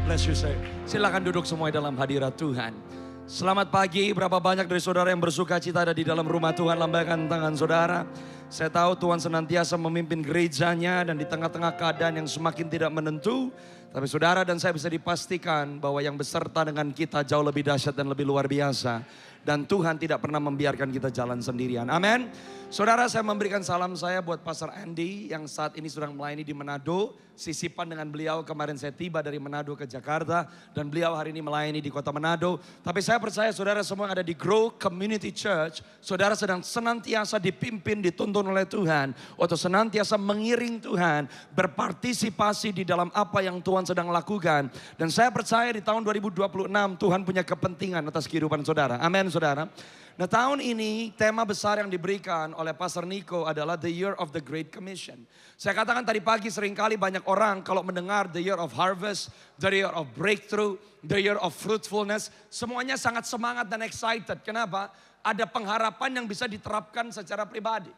bless you, say. Silakan duduk semua dalam hadirat Tuhan. Selamat pagi, berapa banyak dari saudara yang bersuka cita ada di dalam rumah Tuhan, lambaikan tangan saudara. Saya tahu Tuhan senantiasa memimpin gerejanya dan di tengah-tengah keadaan yang semakin tidak menentu. Tapi saudara dan saya bisa dipastikan bahwa yang beserta dengan kita jauh lebih dahsyat dan lebih luar biasa. Dan Tuhan tidak pernah membiarkan kita jalan sendirian. Amin. Saudara, saya memberikan salam saya buat Pastor Andy yang saat ini sedang melayani di Manado. Sisipan dengan beliau, kemarin saya tiba dari Manado ke Jakarta. Dan beliau hari ini melayani di kota Manado. Tapi saya percaya saudara semua yang ada di Grow Community Church, saudara sedang senantiasa dipimpin, dituntun oleh Tuhan. Untuk senantiasa mengiring Tuhan, berpartisipasi di dalam apa yang Tuhan sedang lakukan. Dan saya percaya di tahun 2026 Tuhan punya kepentingan atas kehidupan saudara. Amin saudara. Nah tahun ini tema besar yang diberikan oleh Pastor Nico adalah The Year of the Great Commission. Saya katakan tadi pagi seringkali banyak orang kalau mendengar The Year of Harvest, The Year of Breakthrough, The Year of Fruitfulness, semuanya sangat semangat dan excited. Kenapa? Ada pengharapan yang bisa diterapkan secara pribadi.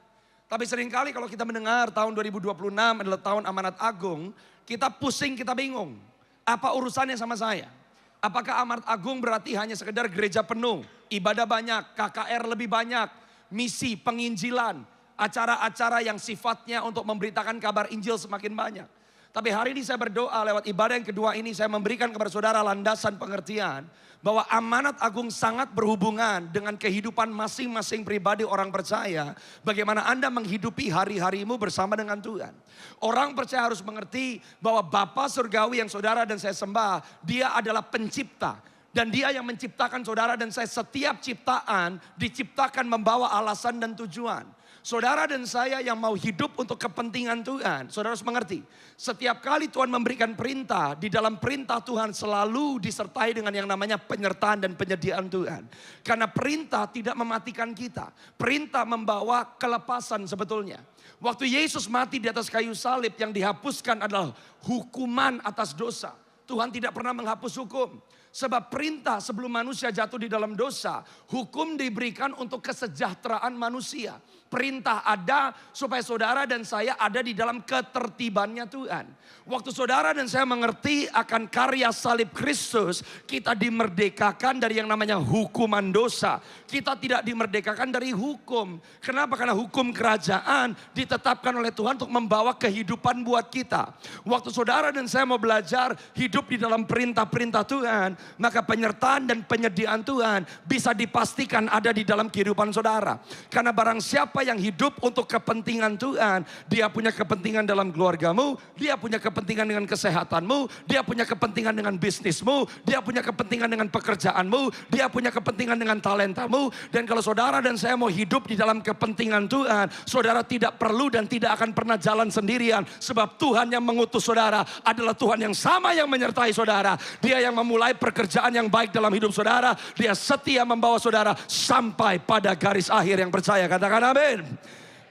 Tapi seringkali kalau kita mendengar tahun 2026 adalah tahun amanat agung, kita pusing, kita bingung. Apa urusannya sama saya? Apakah amanat agung berarti hanya sekedar gereja penuh, ibadah banyak, KKR lebih banyak, misi, penginjilan, acara-acara yang sifatnya untuk memberitakan kabar Injil semakin banyak. Tapi hari ini saya berdoa lewat ibadah yang kedua ini saya memberikan kepada saudara landasan pengertian bahwa amanat agung sangat berhubungan dengan kehidupan masing-masing pribadi orang percaya. Bagaimana Anda menghidupi hari-harimu bersama dengan Tuhan. Orang percaya harus mengerti bahwa Bapa Surgawi yang saudara dan saya sembah, Dia adalah pencipta. Dan Dia yang menciptakan saudara dan saya, setiap ciptaan diciptakan membawa alasan dan tujuan. Saudara dan saya yang mau hidup untuk kepentingan Tuhan, saudara harus mengerti. Setiap kali Tuhan memberikan perintah, di dalam perintah Tuhan selalu disertai dengan yang namanya penyertaan dan penyediaan Tuhan. Karena perintah tidak mematikan kita. Perintah membawa kelepasan sebetulnya. Waktu Yesus mati di atas kayu salib, yang dihapuskan adalah hukuman atas dosa. Tuhan tidak pernah menghapus hukum. Sebab perintah sebelum manusia jatuh di dalam dosa, hukum diberikan untuk kesejahteraan manusia. Perintah ada supaya saudara dan saya ada di dalam ketertibannya Tuhan. Waktu saudara dan saya mengerti akan karya salib Kristus, kita dimerdekakan dari yang namanya hukuman dosa. Kita tidak dimerdekakan dari hukum. Kenapa? Karena hukum kerajaan ditetapkan oleh Tuhan untuk membawa kehidupan buat kita. Waktu saudara dan saya mau belajar hidup di dalam perintah-perintah Tuhan, maka penyertaan dan penyediaan Tuhan bisa dipastikan ada di dalam kehidupan saudara. Karena barang siapa yang hidup untuk kepentingan Tuhan, dia punya kepentingan dalam keluargamu, dia punya kepentingan dengan kesehatanmu, dia punya kepentingan dengan bisnismu, dia punya kepentingan dengan pekerjaanmu, dia punya kepentingan dengan talentamu. Dan kalau saudara dan saya mau hidup di dalam kepentingan Tuhan, saudara tidak perlu dan tidak akan pernah jalan sendirian. Sebab Tuhan yang mengutus saudara adalah Tuhan yang sama yang menyertai saudara. Dia yang memulai pekerjaan yang baik dalam hidup saudara. Dia setia membawa saudara sampai pada garis akhir yang percaya. Katakan amin.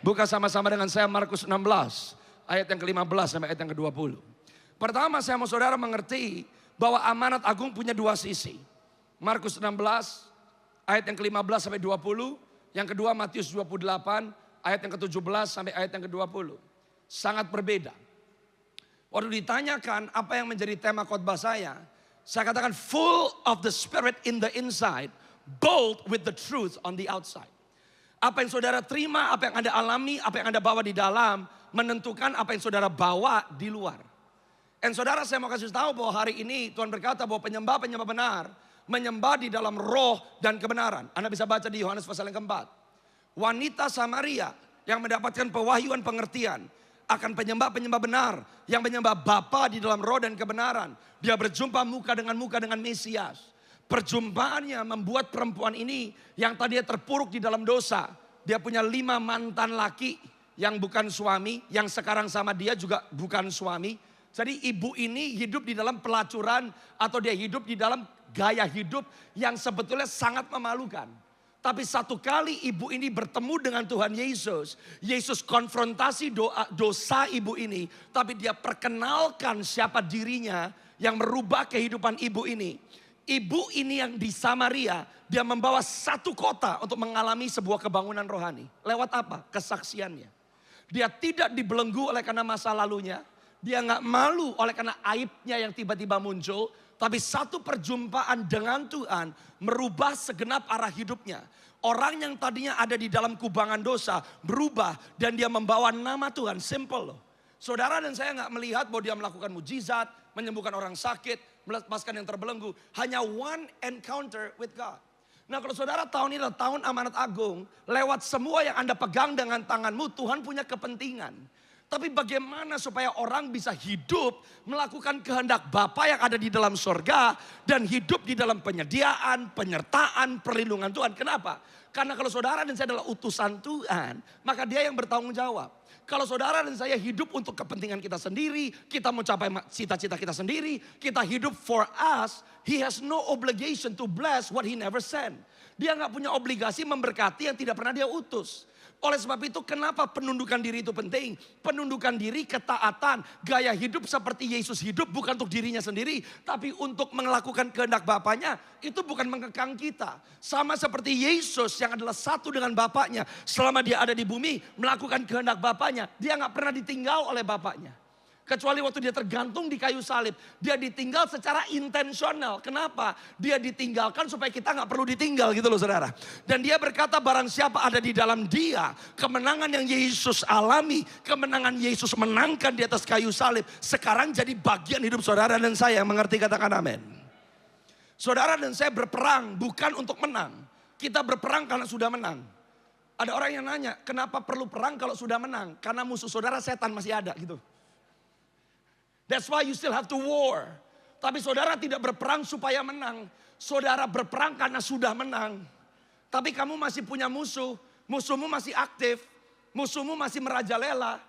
Buka sama-sama dengan saya Markus 16 ayat yang ke-15 sampai ayat yang ke-20. Pertama saya mau saudara mengerti bahwa amanat agung punya dua sisi. Markus 16 ayat yang ke-15 sampai 20. Yang kedua Matius 28 ayat yang ke-17 sampai ayat yang ke-20. Sangat berbeda. Waktu ditanyakan apa yang menjadi tema khotbah saya katakan full of the Spirit in the inside, bold with the truth on the outside. Apa yang saudara terima, apa yang Anda alami, apa yang Anda bawa di dalam, menentukan apa yang saudara bawa di luar. Dan saudara, saya mau kasih tahu bahwa hari ini Tuhan berkata bahwa penyembah-penyembah benar menyembah di dalam roh dan kebenaran. Anda bisa baca di Yohanes pasal yang keempat. Wanita Samaria yang mendapatkan pewahyuan pengertian akan penyembah-penyembah benar yang menyembah Bapa di dalam roh dan kebenaran. Dia berjumpa muka dengan Mesias. Perjumpaannya membuat perempuan ini yang tadinya terpuruk di dalam dosa. Dia punya 5 mantan laki yang bukan suami, yang sekarang sama dia juga bukan suami. Jadi ibu ini hidup di dalam pelacuran atau dia hidup di dalam gaya hidup yang sebetulnya sangat memalukan. Tapi satu kali ibu ini bertemu dengan Tuhan Yesus, Yesus konfrontasi dosa ibu ini, tapi dia perkenalkan siapa dirinya yang merubah kehidupan ibu ini. Ibu ini yang di Samaria, dia membawa satu kota untuk mengalami sebuah kebangunan rohani. Lewat apa? Kesaksiannya. Dia tidak dibelenggu oleh karena masa lalunya. Dia nggak malu oleh karena aibnya yang tiba-tiba muncul. Tapi satu perjumpaan dengan Tuhan merubah segenap arah hidupnya. Orang yang tadinya ada di dalam kubangan dosa berubah dan dia membawa nama Tuhan. Simple loh. Saudara dan saya nggak melihat bahwa dia melakukan mujizat, menyembuhkan orang sakit, melepaskan yang terbelenggu. Hanya one encounter with God. Nah kalau saudara tahun ini adalah tahun amanat agung, lewat semua yang Anda pegang dengan tanganmu, Tuhan punya kepentingan. Tapi bagaimana supaya orang bisa hidup melakukan kehendak Bapa yang ada di dalam sorga dan hidup di dalam penyediaan, penyertaan, perlindungan Tuhan. Kenapa? Karena kalau saudara dan saya adalah utusan Tuhan, maka dia yang bertanggung jawab. Kalau saudara dan saya hidup untuk kepentingan kita sendiri, kita mau capai cita-cita kita sendiri, kita hidup for us, he has no obligation to bless what he never sent. Dia nggak punya obligasi memberkati yang tidak pernah dia utus. Oleh sebab itu kenapa penundukan diri itu penting? Penundukan diri, ketaatan, gaya hidup seperti Yesus hidup bukan untuk dirinya sendiri. Tapi untuk melakukan kehendak Bapaknya, itu bukan mengekang kita. Sama seperti Yesus yang adalah satu dengan Bapaknya. Selama dia ada di bumi, melakukan kehendak Bapaknya. Dia gak pernah ditinggal oleh Bapaknya. Kecuali waktu dia tergantung di kayu salib. Dia ditinggal secara intensional. Kenapa? Dia ditinggalkan supaya kita gak perlu ditinggal gitu loh saudara. Dan dia berkata barang siapa ada di dalam dia. Kemenangan yang Yesus alami. Kemenangan Yesus menangkan di atas kayu salib. Sekarang jadi bagian hidup saudara dan saya. Mengerti, katakan amin. Saudara dan saya berperang bukan untuk menang. Kita berperang karena sudah menang. Ada orang yang nanya, kenapa perlu perang kalau sudah menang? Karena musuh saudara setan masih ada gitu. That's why you still have to war. Tapi saudara tidak berperang supaya menang. Saudara berperang karena sudah menang. Tapi kamu masih punya musuh. Musuhmu masih aktif. Musuhmu masih merajalela.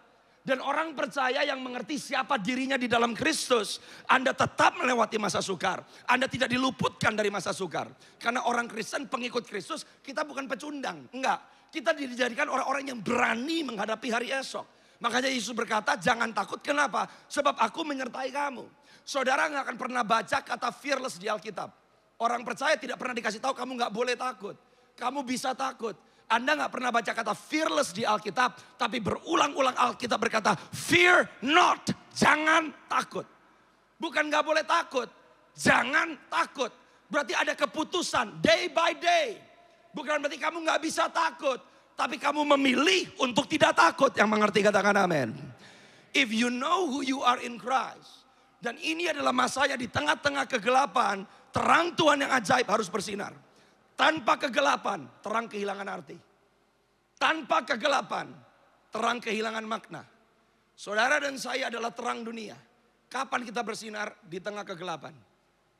Dan orang percaya yang mengerti siapa dirinya di dalam Kristus. Anda tetap melewati masa sukar. Anda tidak diluputkan dari masa sukar. Karena orang Kristen, pengikut Kristus, kita bukan pecundang. Enggak. Kita dijadikan orang-orang yang berani menghadapi hari esok. Makanya Yesus berkata jangan takut, kenapa? Sebab aku menyertai kamu. Saudara gak akan pernah baca kata fearless di Alkitab. Orang percaya tidak pernah dikasih tahu kamu gak boleh takut. Kamu bisa takut. Anda gak pernah baca kata fearless di Alkitab. Tapi berulang-ulang Alkitab berkata fear not. Jangan takut. Bukan gak boleh takut. Jangan takut. Berarti ada keputusan day by day. Bukan berarti kamu gak bisa takut. Tapi kamu memilih untuk tidak takut. Yang mengerti katakan amin. If you know who you are in Christ. Dan ini adalah masanya di tengah-tengah kegelapan. Terang Tuhan yang ajaib harus bersinar. Tanpa kegelapan, terang kehilangan arti. Tanpa kegelapan, terang kehilangan makna. Saudara dan saya adalah terang dunia. Kapan kita bersinar? Di tengah kegelapan.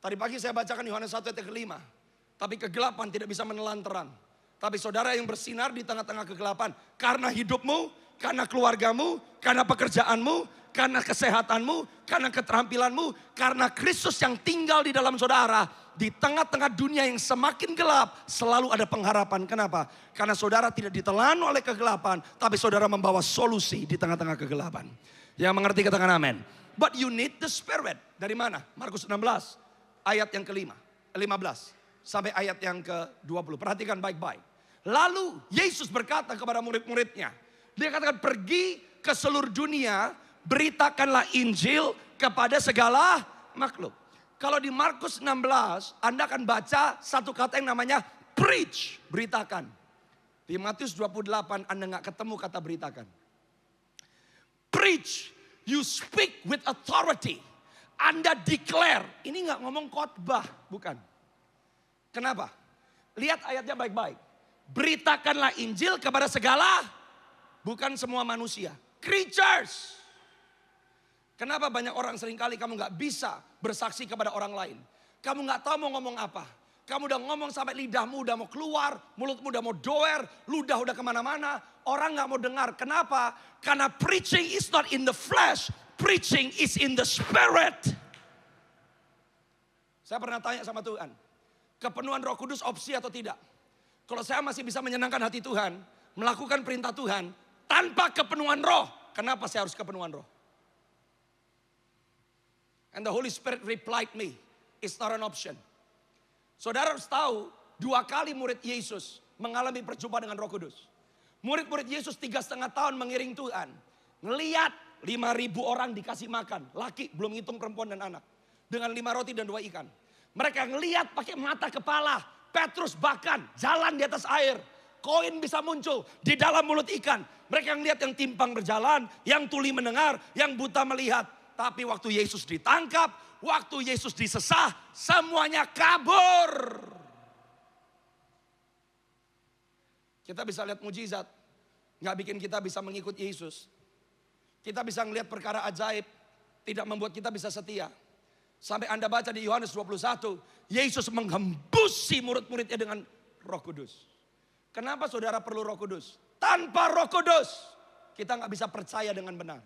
Tadi pagi saya bacakan Yohanes 1 ayat 5. Tapi kegelapan tidak bisa menelan terang. Tapi saudara yang bersinar di tengah-tengah kegelapan. Karena hidupmu, karena keluargamu, karena pekerjaanmu, karena kesehatanmu, karena keterampilanmu. Karena Kristus yang tinggal di dalam saudara. Di tengah-tengah dunia yang semakin gelap, selalu ada pengharapan. Kenapa? Karena saudara tidak ditelan oleh kegelapan. Tapi saudara membawa solusi di tengah-tengah kegelapan. Yang mengerti katakan amin. But you need the Spirit. Dari mana? Markus 16 ayat yang ke-15 sampai ayat yang ke-20. Perhatikan baik-baik. Lalu Yesus berkata kepada murid-muridnya. Dia katakan pergi ke seluruh dunia. Beritakanlah Injil kepada segala makhluk. Kalau di Markus 16 Anda akan baca satu kata yang namanya preach. Beritakan. Di Matius 28 Anda gak ketemu kata beritakan. Preach. You speak with authority. Anda declare. Ini gak ngomong khotbah. Bukan. Kenapa? Lihat ayatnya baik-baik. Beritakanlah Injil kepada segala, bukan semua manusia, creatures. Kenapa banyak orang seringkali kamu gak bisa bersaksi kepada orang lain? Kamu gak tahu mau ngomong apa. Kamu udah ngomong sampai lidahmu udah mau keluar, mulutmu udah mau doer, ludah udah kemana-mana. Orang gak mau dengar. Kenapa? Karena preaching is not in the flesh, preaching is in the spirit. Saya pernah tanya sama Tuhan, kepenuhan Roh Kudus opsi atau tidak? Kalau saya masih bisa menyenangkan hati Tuhan, melakukan perintah Tuhan tanpa kepenuhan roh, kenapa saya harus kepenuhan roh? And the Holy Spirit replied me, it's not an option. Saudara harus tahu, 2 kali murid Yesus mengalami perjumpaan dengan Roh Kudus. Murid-murid Yesus 3,5 tahun mengiring Tuhan. Ngeliat 5.000 orang dikasih makan, laki belum hitung perempuan dan anak. dengan 5 roti dan 2 ikan. Mereka ngelihat pakai mata kepala. Petrus bahkan jalan di atas air. Koin bisa muncul di dalam mulut ikan. Mereka ngelihat yang timpang berjalan, yang tuli mendengar, yang buta melihat. Tapi waktu Yesus ditangkap, waktu Yesus disesah, semuanya kabur. Kita bisa lihat mujizat, nggak bikin kita bisa mengikut Yesus. Kita bisa ngelihat perkara ajaib, tidak membuat kita bisa setia. Sampai Anda baca di Yohanes 21, Yesus menghembusi murid-muridnya dengan Roh Kudus. Kenapa saudara perlu Roh Kudus? Tanpa Roh Kudus, kita nggak bisa percaya dengan benar.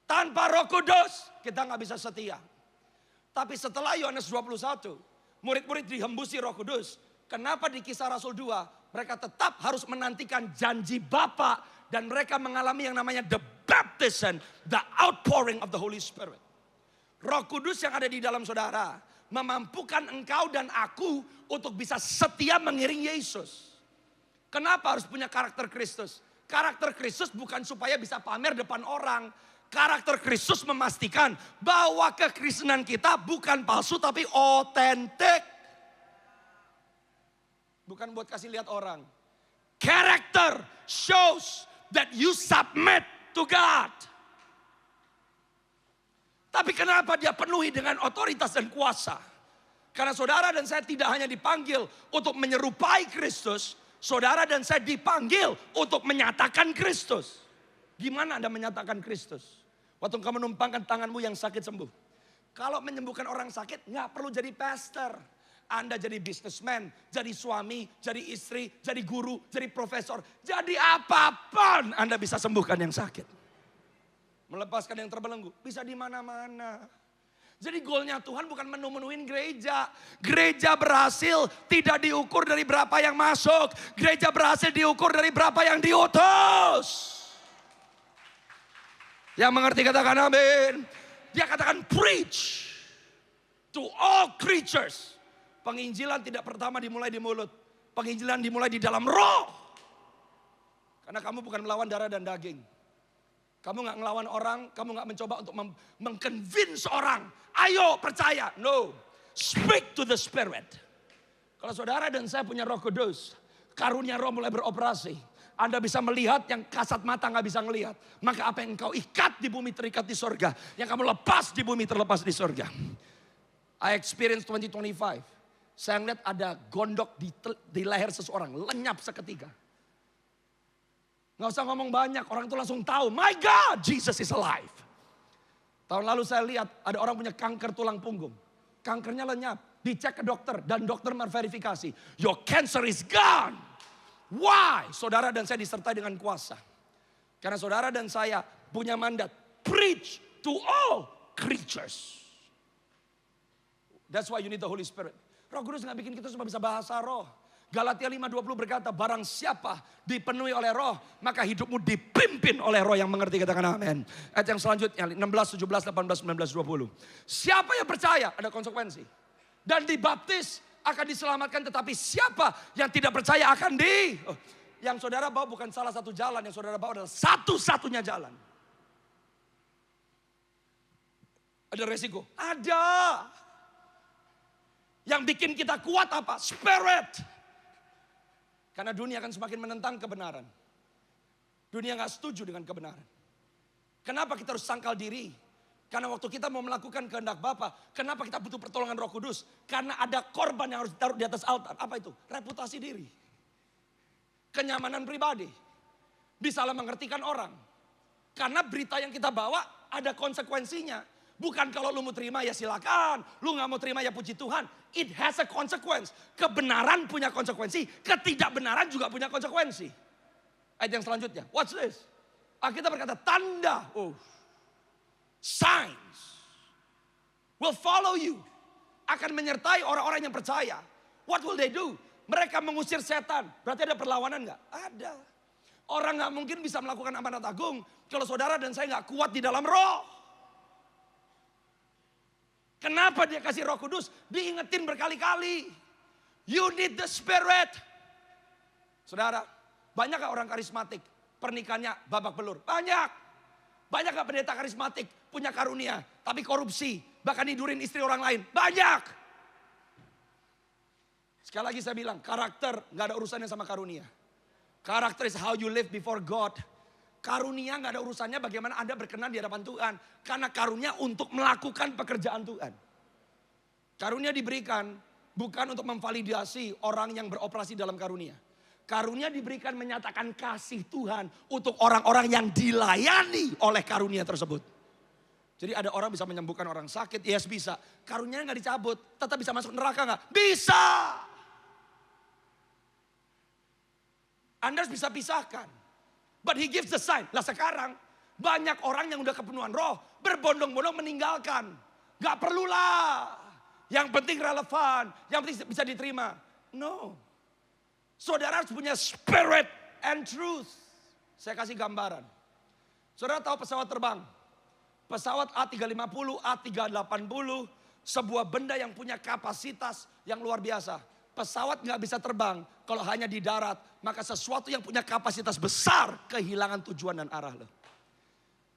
Tanpa Roh Kudus, kita nggak bisa setia. Tapi setelah Yohanes 21, murid-murid dihembusi Roh Kudus. Kenapa di Kisah Rasul 2, mereka tetap harus menantikan janji Bapa dan mereka mengalami yang namanya the baptism, the outpouring of the Holy Spirit. Roh Kudus yang ada di dalam saudara memampukan engkau dan aku untuk bisa setia mengiring Yesus. Kenapa harus punya karakter Kristus? Karakter Kristus bukan supaya bisa pamer depan orang. Karakter Kristus memastikan bahwa kekristenan kita bukan palsu tapi otentik. Bukan buat kasih lihat orang. Character shows that you submit to God. Tapi kenapa dia penuhi dengan otoritas dan kuasa? Karena saudara dan saya tidak hanya dipanggil untuk menyerupai Kristus. Saudara dan saya dipanggil untuk menyatakan Kristus. Gimana Anda menyatakan Kristus? Waktu kamu menumpangkan tanganmu yang sakit sembuh. Kalau menyembuhkan orang sakit nggak perlu jadi pastor. Anda jadi businessman, jadi suami, jadi istri, jadi guru, jadi profesor. Jadi apapun Anda bisa sembuhkan yang sakit. Melepaskan yang terbelenggu, bisa di mana-mana. Jadi goalnya Tuhan bukan menu-menuin gereja. Gereja berhasil tidak diukur dari berapa yang masuk. Gereja berhasil diukur dari berapa yang diutus. Yang mengerti katakan amin. Dia katakan preach to all creatures. Penginjilan tidak pertama dimulai di mulut. Penginjilan dimulai di dalam roh. Karena kamu bukan melawan darah dan daging. Kamu gak ngelawan orang, kamu gak mencoba untuk mengconvince orang. Ayo percaya, no. Speak to the Spirit. Kalau saudara dan saya punya Roh Kudus, karunia roh mulai beroperasi. Anda bisa melihat yang kasat mata gak bisa ngelihat. Maka apa yang engkau ikat di bumi terikat di sorga. Yang kamu lepas di bumi terlepas di sorga. I experience 2025. Saya ngeliat ada gondok di leher seseorang. Lenyap seketika. Gak usah ngomong banyak. Orang itu langsung tahu. My God, Jesus is alive. Tahun lalu saya lihat ada orang punya kanker tulang punggung. Kankernya lenyap. Dicek ke dokter. Dan dokter memverifikasi. Your cancer is gone. Why? Saudara dan saya disertai dengan kuasa. Karena saudara dan saya punya mandat. Preach to all creatures. That's why you need the Holy Spirit. Roh Kudus gak bikin kita cuma bisa bahasa roh. Galatia 5:20 berkata, barang siapa dipenuhi oleh roh, maka hidupmu dipimpin oleh roh yang mengerti, katakan amin. Ayat yang selanjutnya, 16, 17, 18, 19, 20. Siapa yang percaya, ada konsekuensi. Dan dibaptis akan diselamatkan, tetapi siapa yang tidak percaya akan Yang saudara bawa bukan salah satu jalan, yang saudara bawa adalah satu-satunya jalan. Ada resiko? Ada. Yang bikin kita kuat apa? Spirit. Karena dunia akan semakin menentang kebenaran. Dunia gak setuju dengan kebenaran. Kenapa kita harus sangkal diri? Karena waktu kita mau melakukan kehendak Bapa, kenapa kita butuh pertolongan Roh Kudus? Karena ada korban yang harus ditaruh di atas altar. Apa itu? Reputasi diri. Kenyamanan pribadi. Bisalah mengertikan orang. Karena berita yang kita bawa ada konsekuensinya. Bukan kalau lu mau terima ya silakan. Lu gak mau terima ya puji Tuhan. It has a consequence. Kebenaran punya konsekuensi. Ketidakbenaran juga punya konsekuensi. Ayat yang selanjutnya. What's this? Alkitab berkata tanda. Signs will follow you. Akan menyertai orang-orang yang percaya. What will they do? Mereka mengusir setan. Berarti ada perlawanan gak? Ada. Orang gak mungkin bisa melakukan amanat agung. Kalau saudara dan saya gak kuat di dalam roh. Kenapa dia kasih Roh Kudus? Diingetin berkali-kali. You need the Spirit. Saudara, banyak gak orang karismatik? Pernikahannya babak belur? Banyak. Banyak gak pendeta karismatik punya karunia, tapi korupsi, bahkan tidurin istri orang lain? Banyak. Sekali lagi saya bilang, karakter gak ada urusannya sama karunia. Karakter is how you live before God. Karunia gak ada urusannya bagaimana Anda berkenan di hadapan Tuhan. Karena karunia untuk melakukan pekerjaan Tuhan. Karunia diberikan bukan untuk memvalidasi orang yang beroperasi dalam karunia. Karunia diberikan menyatakan kasih Tuhan untuk orang-orang yang dilayani oleh karunia tersebut. Jadi ada orang bisa menyembuhkan orang sakit, yes bisa. Karunia gak dicabut, tetap bisa masuk neraka gak? Bisa. Anda harus bisa pisahkan. But he gives the sign. Lah sekarang banyak orang yang udah kepenuhan roh berbondong-bondong meninggalkan. Gak perlulah. Yang penting relevan, yang penting bisa diterima. No. Saudara harus punya spirit and truth. Saya kasih gambaran. Saudara tahu pesawat terbang? Pesawat A350, A380, sebuah benda yang punya kapasitas yang luar biasa. Pesawat nggak bisa terbang kalau hanya di darat. Maka sesuatu yang punya kapasitas besar kehilangan tujuan dan arah loh.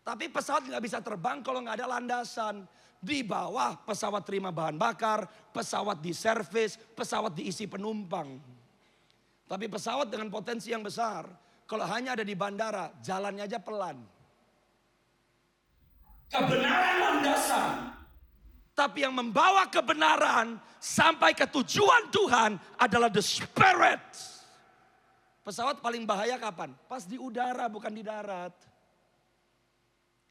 Tapi pesawat nggak bisa terbang kalau nggak ada landasan. Di bawah pesawat terima bahan bakar, pesawat diservis, pesawat diisi penumpang. Tapi pesawat dengan potensi yang besar, kalau hanya ada di bandara, jalannya aja pelan. Kebenaran landasan. Tapi yang membawa kebenaran sampai ke tujuan Tuhan adalah the spirit. Pesawat paling bahaya kapan? Pas di udara, bukan di darat.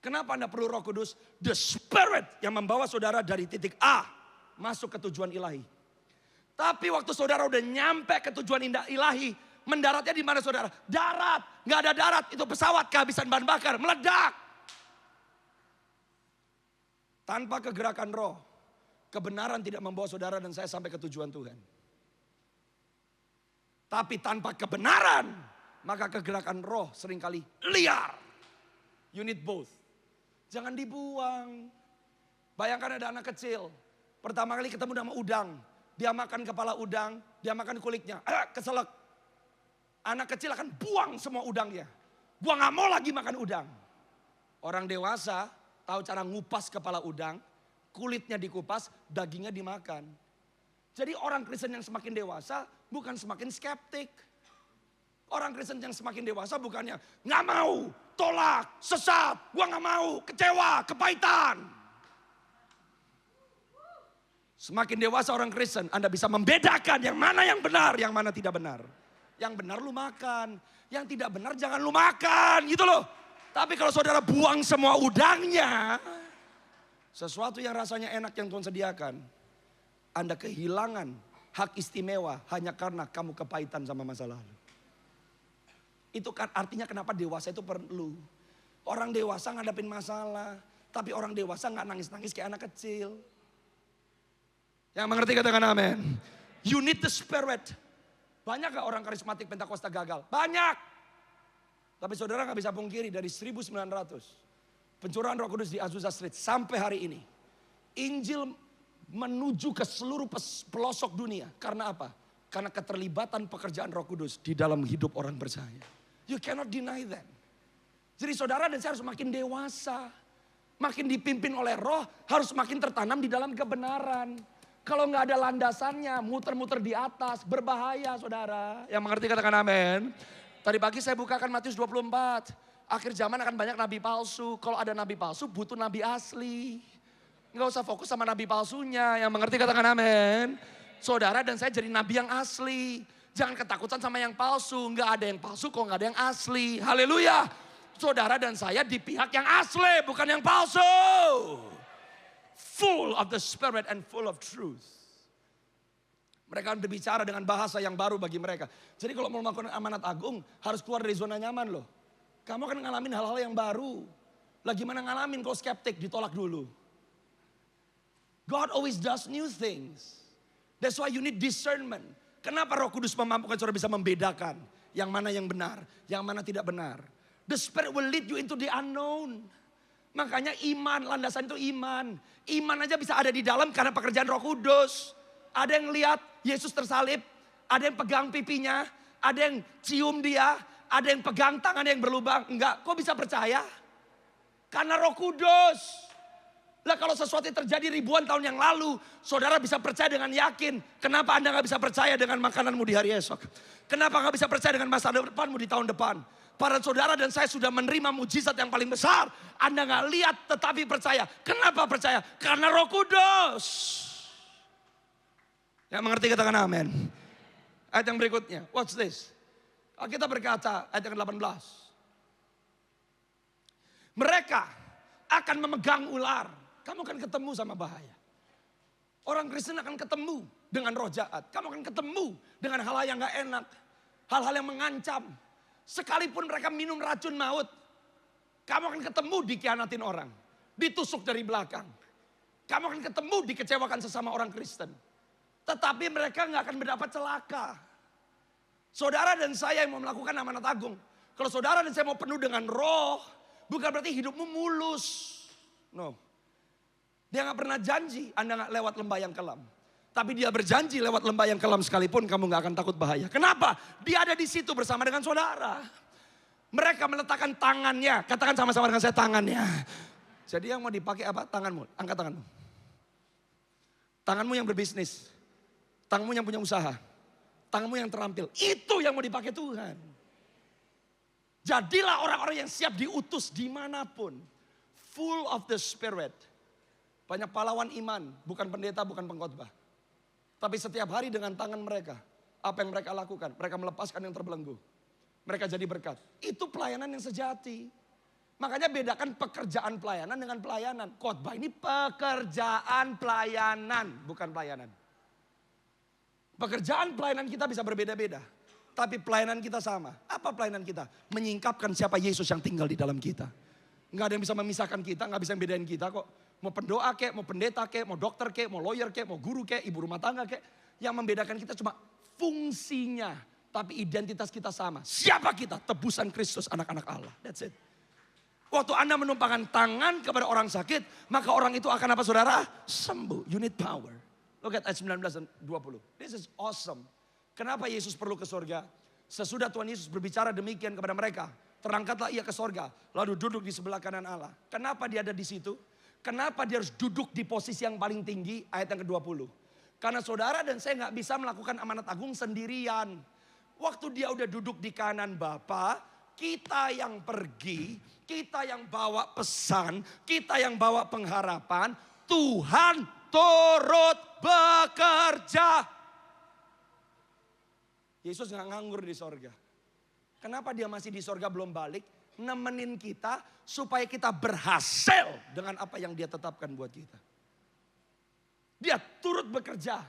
Kenapa Anda perlu Roh Kudus? The Spirit yang membawa saudara dari titik A masuk ke tujuan ilahi. Tapi waktu saudara udah nyampe ke tujuan ilahi, mendaratnya di mana saudara? Darat, nggak ada darat, itu pesawat kehabisan bahan bakar, meledak. Tanpa kegerakan roh, kebenaran tidak membawa saudara dan saya sampai ke tujuan Tuhan. Tapi tanpa kebenaran, maka kegerakan roh seringkali liar. You need both. Jangan dibuang. Bayangkan ada anak kecil. Pertama kali ketemu sama udang. Dia makan kepala udang. Dia makan kulitnya. Keselak. Anak kecil akan buang semua udangnya. Gua gak mau lagi makan udang. Orang dewasa tahu cara ngupas kepala udang. Kulitnya dikupas, dagingnya dimakan. Jadi orang Kristen yang semakin dewasa bukan semakin skeptik. Orang Kristen yang semakin dewasa bukannya gak mau, tolak, sesat, gua gak mau, kecewa, kepahitan. Semakin dewasa orang Kristen, Anda bisa membedakan yang mana yang benar, yang mana tidak benar. Yang benar lu makan, yang tidak benar jangan lu makan gitu loh. Tapi kalau saudara buang semua udangnya, sesuatu yang rasanya enak yang Tuhan sediakan, Anda kehilangan hak istimewa hanya karena kamu kepahitan sama masa lalu. Itu kan artinya kenapa dewasa itu perlu. Orang dewasa ngadapin masalah. Tapi orang dewasa gak nangis-nangis kayak anak kecil. Yang mengerti katakan amin. You need the spirit. Banyak gak orang karismatik Pentakosta gagal? Banyak. Tapi saudara gak bisa pungkiri dari 1900. Pencurahan Roh Kudus di Azusa Street sampai hari ini. Injil menuju ke seluruh pelosok dunia. Karena apa? Karena keterlibatan pekerjaan Roh Kudus di dalam hidup orang percaya. You cannot deny that. Jadi saudara dan saya harus makin dewasa. Makin dipimpin oleh roh, harus makin tertanam di dalam kebenaran. Kalau nggak ada landasannya, muter-muter di atas, berbahaya saudara. Yang mengerti katakan amin. Tadi pagi saya bukakan Matius 24. Akhir zaman akan banyak nabi palsu. Kalau ada nabi palsu, butuh nabi asli. Nggak usah fokus sama nabi palsunya. Yang mengerti katakan amin. Saudara dan saya jadi nabi yang asli. Jangan ketakutan sama yang palsu. Nggak ada yang palsu kok nggak ada yang asli. Haleluya. Saudara dan saya di pihak yang asli, bukan yang palsu. Full of the Spirit and full of truth. Mereka berbicara dengan bahasa yang baru bagi mereka. Jadi kalau mau melakukan amanat agung, harus keluar dari zona nyaman loh. Kamu akan ngalamin hal-hal yang baru. Lah gimana ngalamin kalau skeptik, ditolak dulu. God always does new things. That's why you need discernment. Kenapa Roh Kudus memampukan saudara bisa membedakan yang mana yang benar, yang mana tidak benar. The Spirit will lead you into the unknown. Makanya iman, landasan itu iman. Iman aja bisa ada di dalam karena pekerjaan Roh Kudus. Ada yang lihat Yesus tersalib, ada yang pegang pipinya, ada yang cium dia, ada yang pegang tangan yang berlubang. Enggak, kok bisa percaya? Karena Roh Kudus. Lah kalau sesuatu yang terjadi ribuan tahun yang lalu, saudara bisa percaya dengan yakin. Kenapa Anda gak bisa percaya dengan makananmu di hari esok? Kenapa gak bisa percaya dengan masa depanmu di tahun depan? Para saudara dan saya sudah menerima mujizat yang paling besar. Anda gak lihat tetapi percaya. Kenapa percaya? Karena Roh Kudus. Yang mengerti katakan amin. Ayat yang berikutnya, watch this. Kita berkata ayat yang 18. Mereka akan memegang ular. Kamu akan ketemu sama bahaya. Orang Kristen akan ketemu dengan roh jahat. Kamu akan ketemu dengan hal-hal yang gak enak. Hal-hal yang mengancam. Sekalipun mereka minum racun maut. Kamu akan ketemu dikhianatin orang. Ditusuk dari belakang. Kamu akan ketemu dikecewakan sesama orang Kristen. Tetapi mereka gak akan mendapat celaka. Saudara dan saya yang mau melakukan amanat agung. Kalau saudara dan saya mau penuh dengan roh, bukan berarti hidupmu mulus. No. Dia gak pernah janji Anda gak lewat lembah yang kelam. Tapi dia berjanji lewat lembah yang kelam sekalipun kamu gak akan takut bahaya. Kenapa? Dia ada di situ bersama dengan saudara. Mereka meletakkan tangannya. Katakan sama-sama dengan saya tangannya. Jadi yang mau dipakai apa? Tanganmu. Angkat tanganmu. Tanganmu yang berbisnis. Tanganmu yang punya usaha. Tanganmu yang terampil. Itu yang mau dipakai Tuhan. Jadilah orang-orang yang siap diutus dimanapun. Full of the Spirit. Banyak pahlawan iman. Bukan pendeta, bukan pengkhotbah. Tapi setiap hari dengan tangan mereka. Apa yang mereka lakukan? Mereka melepaskan yang terbelenggu. Mereka jadi berkat. Itu pelayanan yang sejati. Makanya bedakan pekerjaan pelayanan dengan pelayanan. Khotbah ini pekerjaan pelayanan. Bukan pelayanan. Pekerjaan pelayanan kita bisa berbeda-beda. Tapi pelayanan kita sama. Apa pelayanan kita? Menyingkapkan siapa Yesus yang tinggal di dalam kita. Nggak ada yang bisa memisahkan kita, nggak bisa bedain kita kok. Mau pendoa kek, mau pendeta kek, mau dokter kek, mau lawyer kek, mau guru kek, ibu rumah tangga kek. Yang membedakan kita cuma fungsinya. Tapi identitas kita sama. Siapa kita? Tebusan Kristus, anak-anak Allah. That's it. Waktu Anda menumpangkan tangan kepada orang sakit, maka orang itu akan apa saudara? Sembuh. You need power. Look at ayat 19 dan 20. This is awesome. Kenapa Yesus perlu ke surga? Sesudah Tuhan Yesus berbicara demikian kepada mereka. Terangkatlah ia ke surga. Lalu duduk di sebelah kanan Allah. Kenapa dia ada di situ? Kenapa dia harus duduk di posisi yang paling tinggi? Ayat yang ke-20. Karena saudara dan saya gak bisa melakukan amanat agung sendirian. Waktu dia udah duduk di kanan Bapa, kita yang pergi, kita yang bawa pesan, kita yang bawa pengharapan. Tuhan turut bekerja. Yesus gak nganggur di sorga. Kenapa dia masih di sorga belum balik? Nemenin kita supaya kita berhasil dengan apa yang dia tetapkan buat kita. Dia turut bekerja,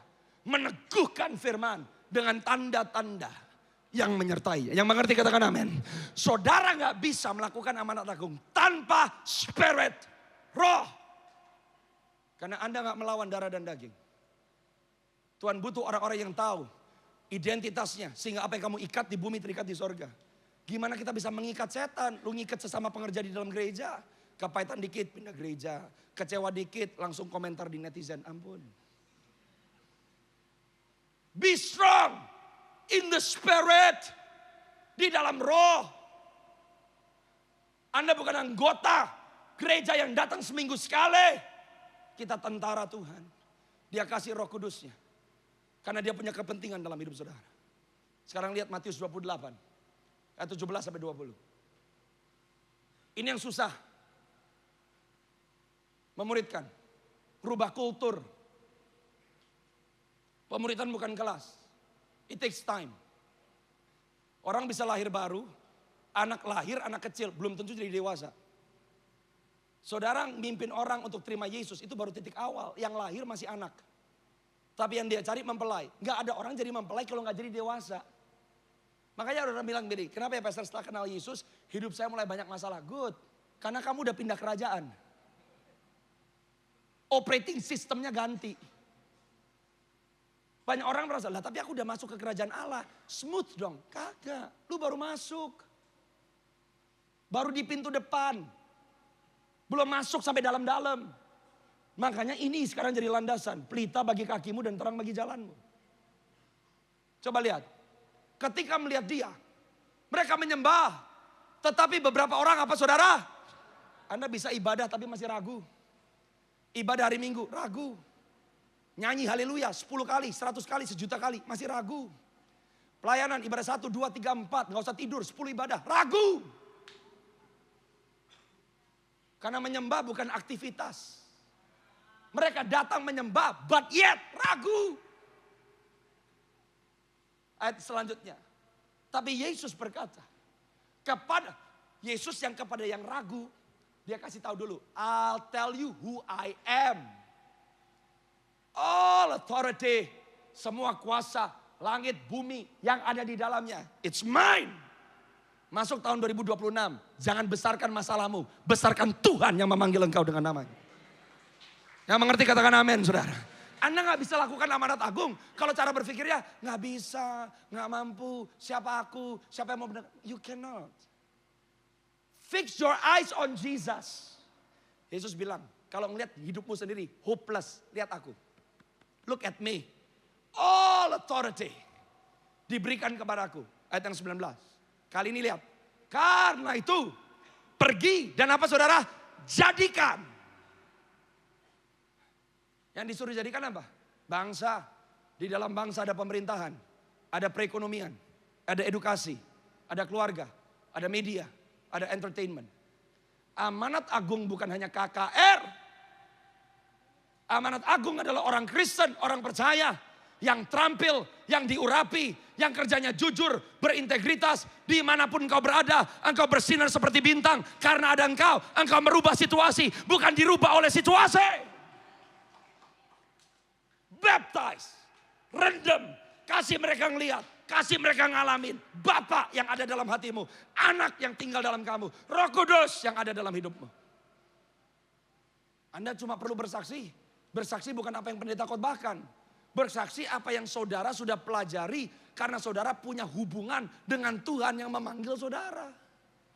meneguhkan firman dengan tanda-tanda yang menyertai. Yang mengerti katakan amin. Saudara gak bisa melakukan amanat agung tanpa spirit, roh. Karena Anda gak melawan darah dan daging. Tuhan butuh orang-orang yang tahu identitasnya. Sehingga apa yang kamu ikat di bumi terikat di sorga. Gimana kita bisa mengikat setan? Lu ngikat sesama pengerja di dalam gereja. Kepahitan dikit pindah gereja. Kecewa dikit langsung komentar di netizen. Ampun. Be strong in the spirit. Di dalam roh. Anda bukan anggota gereja yang datang seminggu sekali. Kita tentara Tuhan. Dia kasih Roh Kudusnya. Karena dia punya kepentingan dalam hidup saudara. Sekarang lihat Matius 28. Ayat 17 sampai 20. Ini yang susah. Memuridkan. Rubah kultur. Pemuridan bukan kelas. It takes time. Orang bisa lahir baru. Anak lahir, anak kecil. Belum tentu jadi dewasa. Saudara mimpin orang untuk terima Yesus. Itu baru titik awal. Yang lahir masih anak. Tapi yang dia cari mempelai. Gak ada orang jadi mempelai kalau gak jadi dewasa. Makanya orang bilang gini, kenapa ya pastor setelah kenal Yesus, hidup saya mulai banyak masalah. Good, karena kamu udah pindah kerajaan. Operating sistemnya ganti. Banyak orang merasa, lah tapi aku udah masuk ke kerajaan Allah. Smooth dong, kagak. Lu baru masuk. Baru di pintu depan. Belum masuk sampai dalam-dalam. Makanya ini sekarang jadi landasan. Pelita bagi kakimu dan terang bagi jalanmu. Coba lihat. Ketika melihat dia, mereka menyembah. Tetapi beberapa orang apa saudara? Anda bisa ibadah tapi masih ragu. Ibadah hari Minggu, ragu. Nyanyi haleluya 10 kali, 100 kali, 1.000.000 kali, masih ragu. Pelayanan ibadah 1, 2, 3, 4, gak usah tidur, 10 ibadah, ragu. Karena menyembah bukan aktivitas. Mereka datang menyembah, but yet ragu. Ayat selanjutnya. Tapi Yesus berkata, Yesus yang kepada yang ragu, dia kasih tahu dulu, I'll tell you who I am. All authority, semua kuasa, langit, bumi yang ada di dalamnya. It's mine. Masuk tahun 2026, jangan besarkan masalahmu. Besarkan Tuhan yang memanggil engkau dengan namanya. Yang mengerti katakan amin, saudara. Anda gak bisa lakukan amanat agung. Kalau cara berpikirnya, gak bisa, gak mampu, siapa aku, siapa yang mau benar. You cannot. Fix your eyes on Jesus. Yesus bilang, kalau ngeliat hidupmu sendiri, hopeless, lihat aku. Look at me. All authority diberikan kepadaku. Ayat yang 19. Kali ini lihat. Karena itu pergi dan apa saudara? Jadikan. Yang disuruh jadikan apa? Bangsa. Di dalam bangsa ada pemerintahan. Ada perekonomian. Ada edukasi. Ada keluarga. Ada media. Ada entertainment. Amanat agung bukan hanya KKR. Amanat agung adalah orang Kristen, orang percaya. Yang terampil, yang diurapi, yang kerjanya jujur, berintegritas. Dimanapun engkau berada, engkau bersinar seperti bintang. Karena ada engkau merubah situasi, bukan dirubah oleh situasi. Baptize, rendam, kasih mereka ngeliat, kasih mereka ngalamin. Bapa yang ada dalam hatimu, anak yang tinggal dalam kamu, Roh Kudus yang ada dalam hidupmu. Anda cuma perlu bersaksi. Bersaksi bukan apa yang pendeta khotbahkan. Bersaksi apa yang saudara sudah pelajari. Karena saudara punya hubungan dengan Tuhan yang memanggil saudara.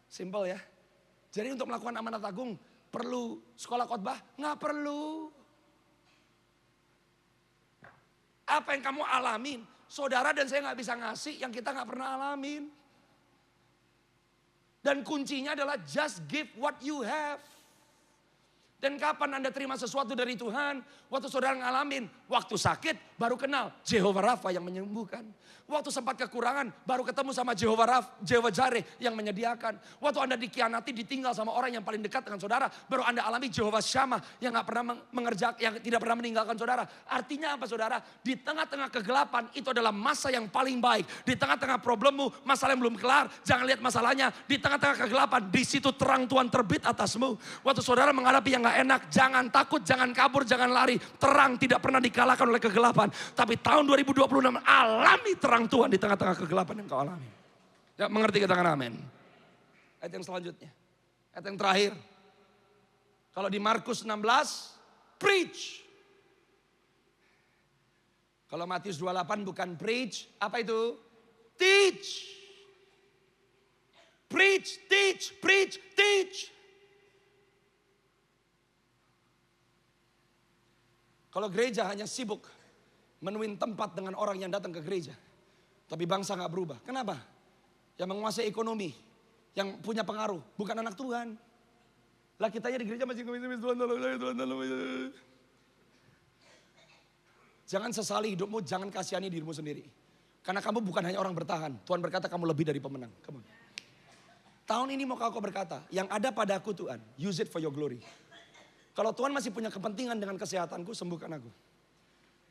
Simple ya. Jadi untuk melakukan amanat agung perlu sekolah khotbah? Nggak perlu. Apa yang kamu alamin, saudara dan saya nggak bisa ngasih yang kita nggak pernah alamin. Dan kuncinya adalah just give what you have. Dan kapan Anda terima sesuatu dari Tuhan? Waktu saudara ngalamin, waktu sakit baru kenal Jehovah Rafa yang menyembuhkan. Waktu sempat kekurangan baru ketemu sama Jehovah Jireh yang menyediakan. Waktu Anda dikhianati, ditinggal sama orang yang paling dekat dengan saudara, baru Anda alami Jehovah Shammah yang nggak pernah mengerjakan, yang tidak pernah meninggalkan saudara. Artinya apa saudara? Di tengah-tengah kegelapan itu adalah masa yang paling baik. Di tengah-tengah problemmu, masalah yang belum kelar, jangan lihat masalahnya. Di tengah-tengah kegelapan, di situ terang Tuhan terbit atasmu. Waktu saudara menghadapi yang nggak enak, jangan takut, jangan kabur, jangan lari. Terang tidak pernah dikalahkan oleh kegelapan. Tapi tahun 2026 alami terang Tuhan di tengah-tengah kegelapan yang kau alami. Ya, mengerti katakan amin. Ayat yang selanjutnya. Ayat yang terakhir. Kalau di Markus 16, preach. Kalau Matius 28 bukan preach, apa itu? Teach. Preach, teach, preach, teach. Kalau gereja hanya sibuk menuin tempat dengan orang yang datang ke gereja. Tapi bangsa gak berubah. Kenapa? Yang menguasai ekonomi, yang punya pengaruh, bukan anak Tuhan. Lah kitanya di gereja masih ngemis-ngemis, Tuhan tolong saya, Tuhan tolong saya. Jangan sesali hidupmu, jangan kasihani dirimu sendiri. Karena kamu bukan hanya orang bertahan. Tuhan berkata kamu lebih dari pemenang. Come on. Tahun ini mau kau berkata, yang ada padaku Tuhan, use it for your glory. Kalau Tuhan masih punya kepentingan dengan kesehatanku, sembuhkan aku.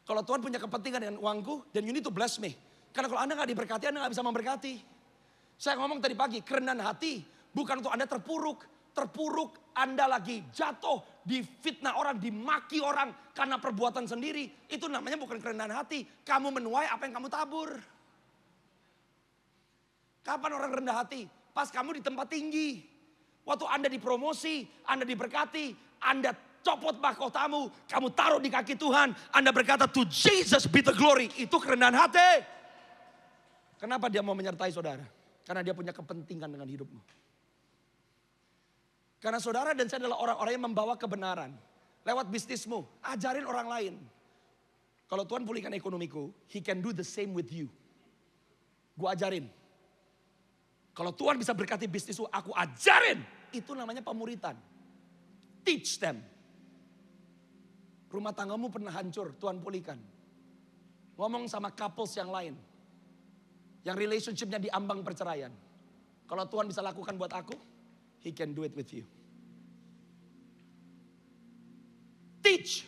Kalau Tuhan punya kepentingan dengan uangku, then you need to bless me. Karena kalau Anda gak diberkati, Anda gak bisa memberkati. Saya ngomong tadi pagi, kerendahan hati bukan untuk Anda terpuruk. Terpuruk, Anda lagi jatuh, difitnah orang, dimaki orang karena perbuatan sendiri. Itu namanya bukan kerendahan hati. Kamu menuai apa yang kamu tabur. Kapan orang rendah hati? Pas kamu di tempat tinggi. Waktu Anda dipromosi, Anda diberkati, Anda copot mahkotamu, kamu taruh di kaki Tuhan. Anda berkata, to Jesus be the glory. Itu kerendahan hati. Kenapa dia mau menyertai saudara? Karena dia punya kepentingan dengan hidupmu. Karena saudara dan saya adalah orang-orang yang membawa kebenaran. Lewat bisnismu, ajarin orang lain. Kalau Tuhan pulihkan ekonomiku, He can do the same with you. Gue ajarin. Kalau Tuhan bisa berkati bisnismu, aku ajarin. Itu namanya pemuritan. Teach them. Rumah tanggamu pernah hancur, Tuhan pulihkan. Ngomong sama couples yang lain. Yang relationshipnya di ambang perceraian. Kalau Tuhan bisa lakukan buat aku, He can do it with you. Teach.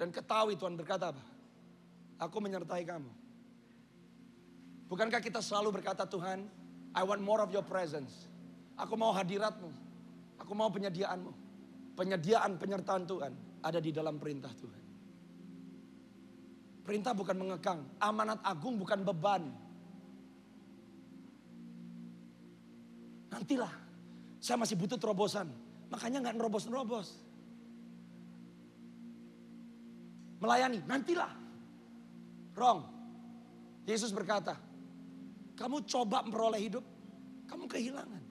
Dan ketahui Tuhan berkata apa? Aku menyertai kamu. Bukankah kita selalu berkata, Tuhan, I want more of your presence. Aku mau hadiratmu. Aku mau penyediaanmu. Penyediaan penyertaan Tuhan ada di dalam perintah Tuhan. Perintah bukan mengekang. Amanat agung bukan beban. Nantilah. Saya masih butuh terobosan. Makanya gak nerobos-nerobos. Melayani, nantilah. Wrong. Yesus berkata, kamu coba memperoleh hidup, kamu kehilangan.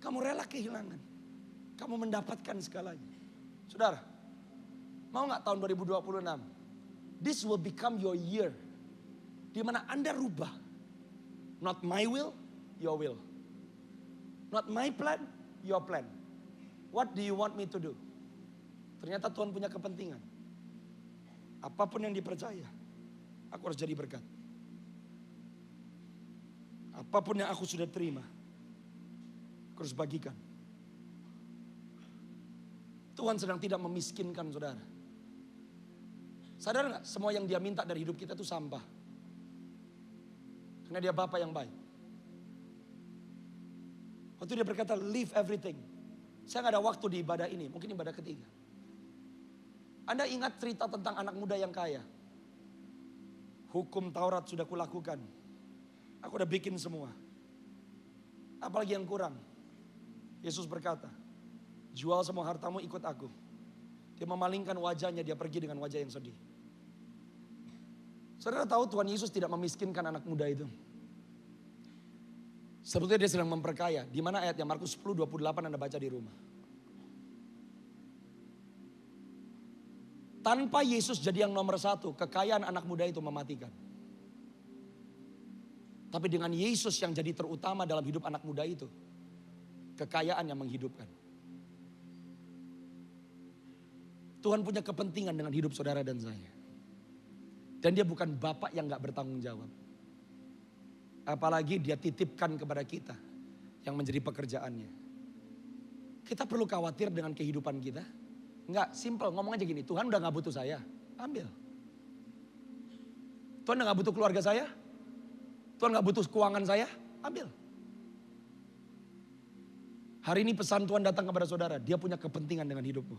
Kamu rela kehilangan. Kamu mendapatkan segalanya. Saudara, mau gak tahun 2026? This will become your year. Di mana Anda rubah. Not my will, your will. Not my plan, your plan. What do you want me to do? Ternyata Tuhan punya kepentingan. Apapun yang dipercaya, aku harus jadi berkat. Apapun yang aku sudah terima, aku harus bagikan. Tuhan sedang tidak memiskinkan saudara. Sadar gak semua yang dia minta dari hidup kita itu sampah. Karena dia Bapa yang baik. Waktu dia berkata leave everything. Saya gak ada waktu di ibadah ini, mungkin ibadah ketiga. Anda ingat cerita tentang anak muda yang kaya. Hukum Taurat sudah kulakukan. Aku udah bikin semua. Apalagi yang kurang? Yesus berkata, jual semua hartamu ikut aku. Dia memalingkan wajahnya, dia pergi dengan wajah yang sedih. Saudara tahu Tuhan Yesus tidak memiskinkan anak muda itu. Sebetulnya dia sedang memperkaya. Di mana ayatnya? Markus 10:28 Anda baca di rumah. Tanpa Yesus jadi yang nomor satu, kekayaan anak muda itu mematikan. Tapi dengan Yesus yang jadi terutama dalam hidup anak muda itu, kekayaan yang menghidupkan. Tuhan punya kepentingan dengan hidup saudara dan saya. Dan dia bukan Bapak yang gak bertanggung jawab. Apalagi dia titipkan kepada kita yang menjadi pekerjaannya. Kita perlu khawatir dengan kehidupan kita. Enggak, simple, ngomong aja gini, Tuhan udah gak butuh saya, ambil. Tuhan udah gak butuh keluarga saya, Tuhan gak butuh keuangan saya, ambil. Hari ini pesan Tuhan datang kepada saudara, dia punya kepentingan dengan hidupmu.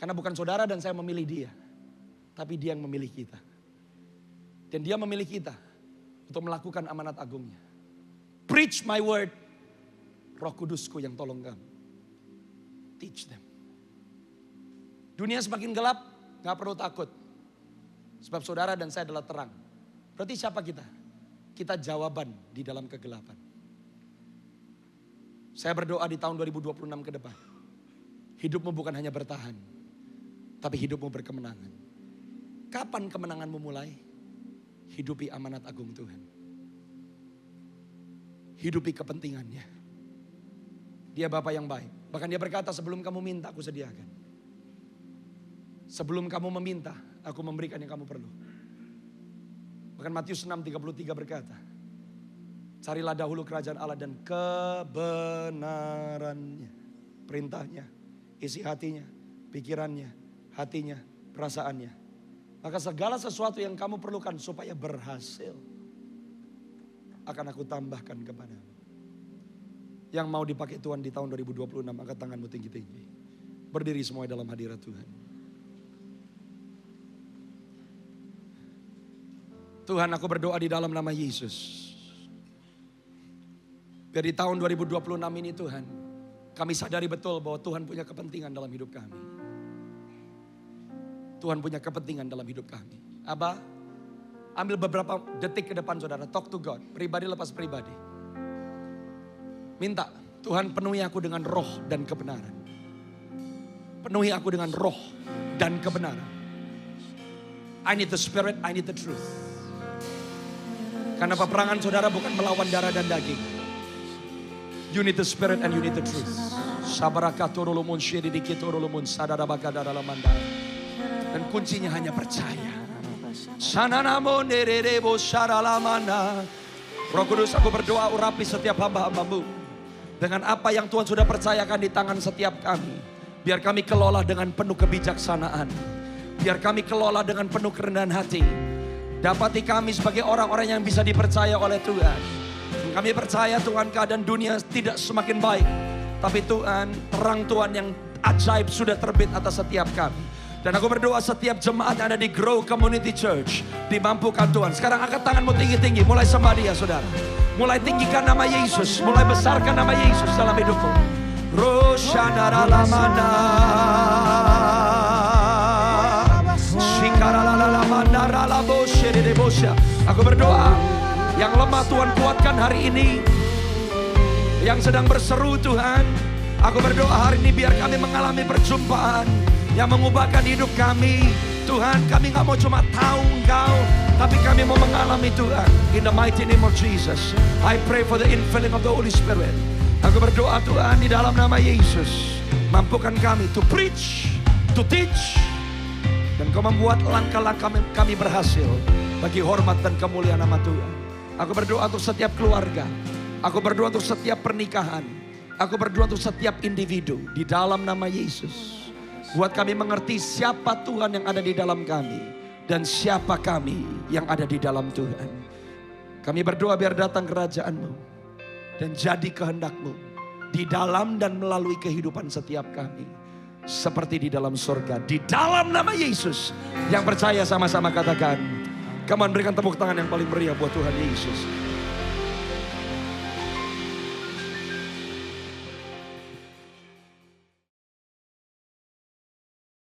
Karena bukan saudara dan saya memilih dia, tapi dia yang memilih kita. Dan dia memilih kita untuk melakukan amanat agungnya. Preach my word, Roh Kudusku yang tolong kamu. Teach them. Dunia semakin gelap, gak perlu takut. Sebab saudara dan saya adalah terang. Berarti siapa kita? Kita jawaban di dalam kegelapan. Saya berdoa di tahun 2026 ke depan. Hidupmu bukan hanya bertahan, tapi hidupmu berkemenangan. Kapan kemenanganmu mulai? Hidupi amanat agung Tuhan. Hidupi kepentingannya. Dia Bapa yang baik. Bahkan dia berkata, sebelum kamu minta aku sediakan. Sebelum kamu meminta, aku memberikan yang kamu perlu. Bahkan Matius 6:33 berkata, carilah dahulu kerajaan Allah dan kebenarannya. Perintahnya, isi hatinya, pikirannya, hatinya, perasaannya. Maka segala sesuatu yang kamu perlukan supaya berhasil, akan aku tambahkan kepadamu. Yang mau dipakai Tuhan di tahun 2026, angkat tanganmu tinggi-tinggi. Berdiri semua dalam hadirat Tuhan. Tuhan, aku berdoa di dalam nama Yesus. Biar di tahun 2026 ini Tuhan, kami sadari betul bahwa Tuhan punya kepentingan dalam hidup kami. Tuhan punya kepentingan dalam hidup kami. Abah, ambil beberapa detik ke depan saudara, talk to God. Pribadi lepas pribadi. Minta, Tuhan penuhi aku dengan roh dan kebenaran. Penuhi aku dengan roh dan kebenaran. I need the spirit, I need the truth. Karena peperangan saudara bukan melawan darah dan daging. You need the spirit and you need the truth. Sabarakaturulumun syididikiturumun sadadabakadaramanda. Dan kuncinya hanya percaya. Sananamun dererebo syaralamana. Roh Kudus, aku berdoa urapi setiap hamba-hambamu dengan apa yang Tuhan sudah percayakan di tangan setiap kami. Biar kami kelola dengan penuh kebijaksanaan. Biar kami kelola dengan penuh kerendahan hati. Dapati kami sebagai orang-orang yang bisa dipercaya oleh Tuhan. Kami percaya Tuhan, keadaan dunia tidak semakin baik. Tapi Tuhan, terang Tuhan yang ajaib sudah terbit atas setiap kami. Dan aku berdoa setiap jemaat yang ada di Grow Community Church dimampukan Tuhan. Sekarang angkat tanganmu tinggi-tinggi. Mulai sembah Dia, saudara. Mulai tinggikan nama Yesus. Mulai besarkan nama Yesus dalam hidupmu. Roshadaralamana. Shikaralalamandaralamoshe. Aku berdoa, yang lemah Tuhan kuatkan hari ini. Yang sedang berseru Tuhan, aku berdoa hari ini biar kami mengalami perjumpaan yang mengubahkan hidup kami. Tuhan, kami gak mau cuma tahu Engkau, tapi kami mau mengalami Tuhan. In the mighty name of Jesus, I pray for the infilling of the Holy Spirit. Aku berdoa Tuhan di dalam nama Yesus, mampukan kami to preach, to teach, dan Kau membuat langkah-langkah kami berhasil bagi hormat dan kemuliaan nama Tuhan. Aku berdoa untuk setiap keluarga. Aku berdoa untuk setiap pernikahan. Aku berdoa untuk setiap individu di dalam nama Yesus. Buat kami mengerti siapa Tuhan yang ada di dalam kami dan siapa kami yang ada di dalam Tuhan. Kami berdoa biar datang kerajaan-Mu dan jadi kehendak-Mu di dalam dan melalui kehidupan setiap kami. Seperti di dalam surga, di dalam nama Yesus. Yang percaya sama-sama katakan. Come on, berikan tepuk tangan yang paling meriah buat Tuhan Yesus.